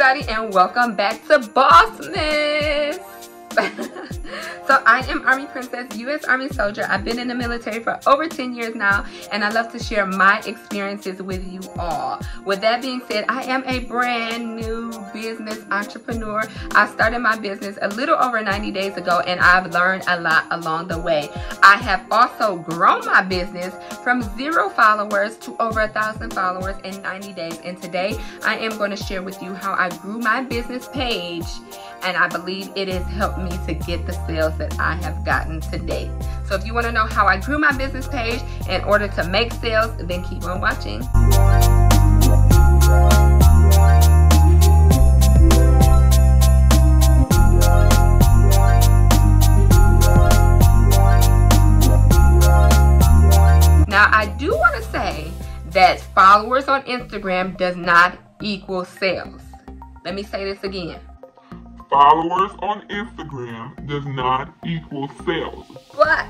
everybody, and welcome back to BOSSMAS. So I am Army Princess, U.S. Army soldier. I've been in the military for over 10 years now, and I love to share my experiences with you all. With that being said, I am a brand new business entrepreneur. I started my business a little over 90 days ago, and I've learned a lot along the way. I have also grown my business from 0 followers to over 1,000 followers in 90 days. And today I am going to share with you how I grew my business page, and I believe it has helped me to get the sales that I have gotten to date. So if you want to know how I grew my business page in order to make sales, then keep on watching. Now, I do want to say that followers on Instagram does not equal sales. Let me say this again. Followers on Instagram does not equal sales. What?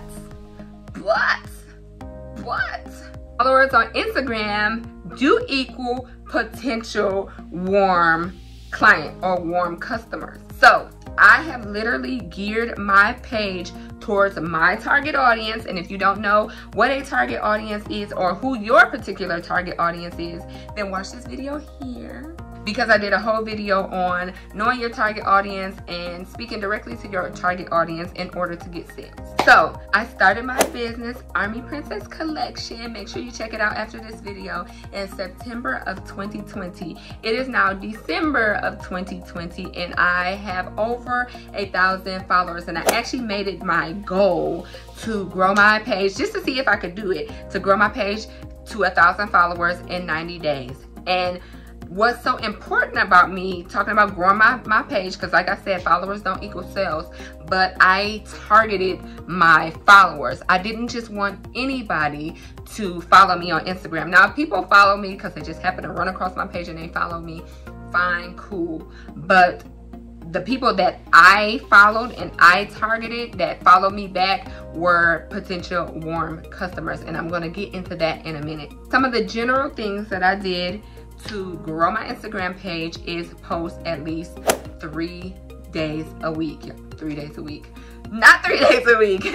Followers on Instagram do equal potential warm client or warm customers. So I have literally geared my page towards my target audience. And if you don't know what a target audience is or who your particular target audience is, then watch this video here, because I did a whole video on knowing your target audience and speaking directly to your target audience in order to get sales. So I started my business, Army Princess Collection. Make sure you check it out after this video, in September of 2020. It is now December of 2020, and I have over 1,000 followers. And I actually made it my goal to grow my page, just to see if I could do it, to grow my page to 1,000 followers in 90 days. And what's so important about me talking about growing my page, because like I said, followers don't equal sales, but I targeted my followers. I didn't just want anybody to follow me on Instagram. Now, if people follow me because they just happen to run across my page and they follow me, fine, cool. But the people that I followed and I targeted that followed me back were potential warm customers, and I'm going to get into that in a minute. Some of the general things that I did to grow my Instagram page is post at least 3 days a week. 3 days a week. Not 3 days a week.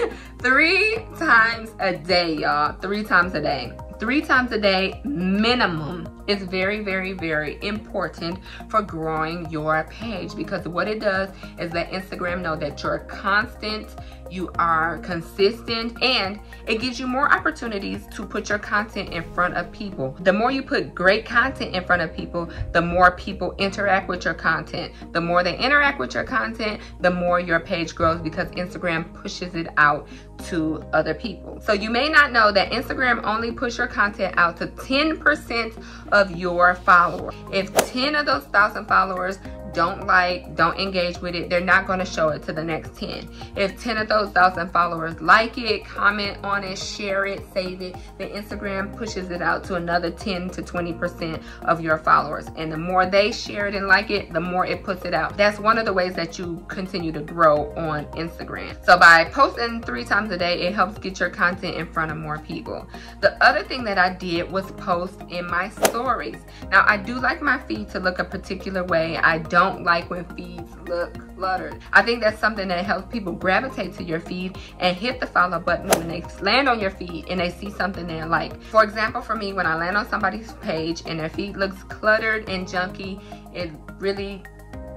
3 times a day, y'all. 3 times a day. 3 times a day minimum is very, very, very important for growing your page, because what it does is let Instagram know that you're constant, you are consistent, and it gives you more opportunities to put your content in front of people. The more you put great content in front of people, the more people interact with your content. The more they interact with your content, the more your page grows, because Instagram pushes it out to other people. So you may not know that Instagram only pushes your content out to 10% of your followers. If 10 of those 1,000 followers don't engage with it, they're not going to show it to the next 10. If 10 of those 1,000 followers like it, comment on it, share it, save it, then Instagram pushes it out to another 10 to 20% of your followers. And the more they share it and like it, the more it puts it out. That's one of the ways that you continue to grow on Instagram. So by posting 3 times a day, it helps get your content in front of more people. The other thing that I did was post in my stories. Now, I do like my feed to look a particular way. I don't like when feeds look cluttered. I think that's something that helps people gravitate to your feed and hit the follow button when they land on your feed and they see something they like. For example, for me, when I land on somebody's page and their feed looks cluttered and junky, it really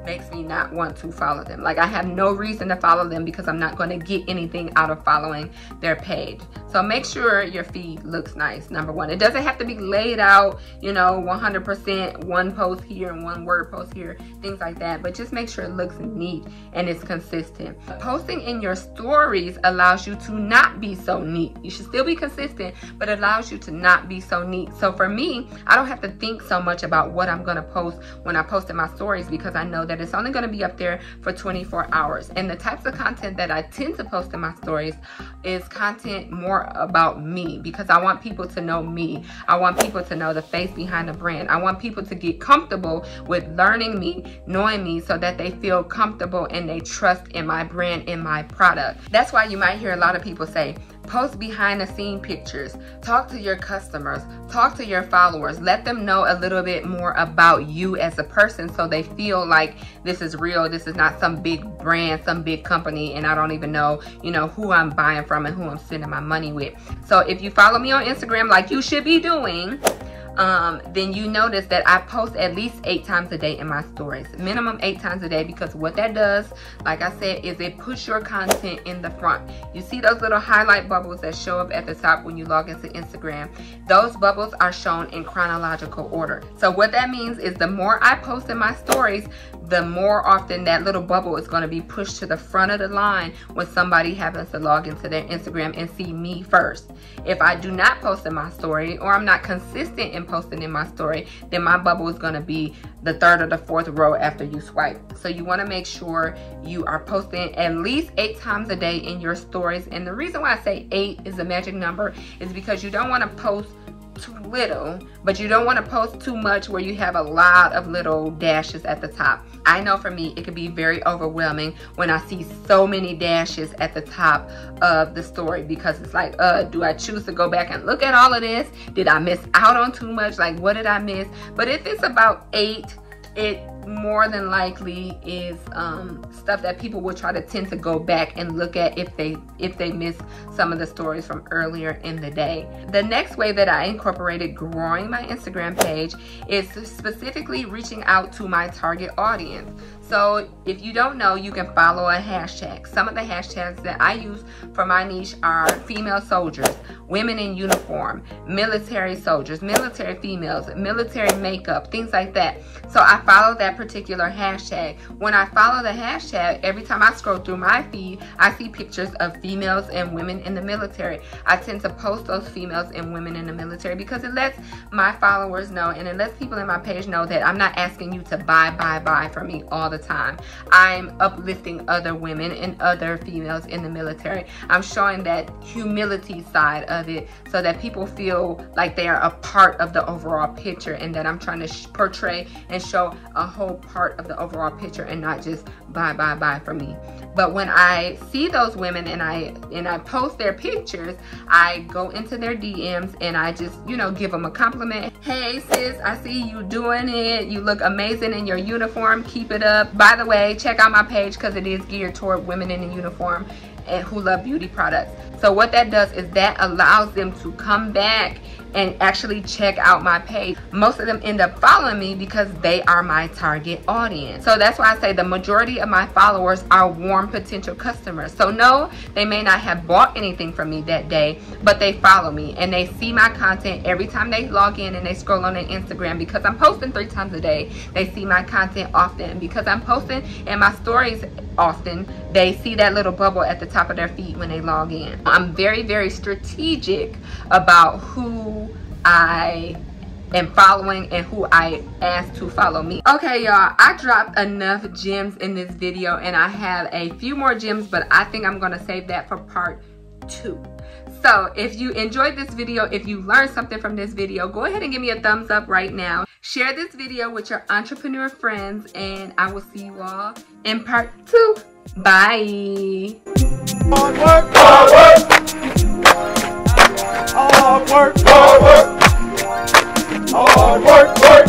makes me not want to follow them. Like, I have no reason to follow them because I'm not going to get anything out of following their page. So make sure your feed looks nice, number one. It doesn't have to be laid out, you know, 100%, one post here and one word post here, things like that. But just make sure it looks neat and it's consistent. Posting in your stories allows you to not be so neat. You should still be consistent, but it allows you to not be so neat. So for me, I don't have to think so much about what I'm going to post when I post in my stories, because I know that it's only going to be up there for 24 hours. And the types of content that I tend to post in my stories is content more about me, because I want people to know me. I want people to know the face behind the brand. I want people to get comfortable with learning me, knowing me, so that they feel comfortable and they trust in my brand, in my product. That's why you might hear a lot of people say, Post behind the scene pictures. Talk to your customers. Talk to your followers. Let them know a little bit more about you as a person so they feel like this is real. This is not some big brand, some big company, and I don't even know, you know, who I'm buying from and who I'm spending my money with. So if you follow me on Instagram like you should be doing, then you notice that I post at least 8 times a day in my stories. Minimum 8 times a day, because what that does, like I said, is it puts your content in the front. You see those little highlight bubbles that show up at the top when you log into Instagram? Those bubbles are shown in chronological order. So what that means is the more I post in my stories, the more often that little bubble is going to be pushed to the front of the line when somebody happens to log into their Instagram and see me first. If I do not post in my story, or I'm not consistent in posting in my story, then my bubble is going to be the 3rd or the 4th row after you swipe. So you want to make sure you are posting at least 8 times a day in your stories. And the reason why I say 8 is a magic number is because you don't want to post too little, but you don't want to post too much where you have a lot of little dashes at the top. I know for me, it could be very overwhelming when I see so many dashes at the top of the story, because it's like, do I choose to go back and look at all of this? Did I miss out on too much? Like, what did I miss? But if it's about 8, it more than likely is stuff that people will try to tend to go back and look at if they miss some of the stories from earlier in the day. The next way that I incorporated growing my Instagram page is specifically reaching out to my target audience. So if you don't know, you can follow a hashtag. Some of the hashtags that I use for my niche are female soldiers, women in uniform, military soldiers, military females, military makeup, things like that. So I follow that particular hashtag. When I follow the hashtag, every time I scroll through my feed, I see pictures of females and women in the military. I tend to post those females and women in the military because it lets my followers know, and it lets people in my page know that I'm not asking you to buy from me all the time. I'm uplifting other women and other females in the military. I'm showing that humility side of it so that people feel like they are a part of the overall picture, and that I'm trying to portray and show a whole part of the overall picture and not just buy from me. But when I see those women and I post their pictures, I go into their DMs and I just, you know, give them a compliment. Hey sis, I see you doing it. You look amazing in your uniform. Keep it up. By the way, check out my page because it is geared toward women in the uniform and who love beauty products. So what that does is that allows them to come back and actually check out my page. Most of them end up following me because they are my target audience. So that's why I say the majority of my followers are warm potential customers. So no, they may not have bought anything from me that day, but they follow me and they see my content every time they log in and they scroll on their Instagram. Because I'm posting 3 times a day, they see my content often. Because I'm posting in my stories often, they see that little bubble at the top of their feed when they log in. I'm very, very strategic about who I am following and who I ask to follow me. Okay, y'all, I dropped enough gems in this video and I have a few more gems, but I think I'm gonna save that for part 2. So if you enjoyed this video, if you learned something from this video, go ahead and give me a thumbs up right now. Share this video with your entrepreneur friends, and I will see you all in part 2. Bye. Hard work, hard work. Hard work, hard work. Hard work, work.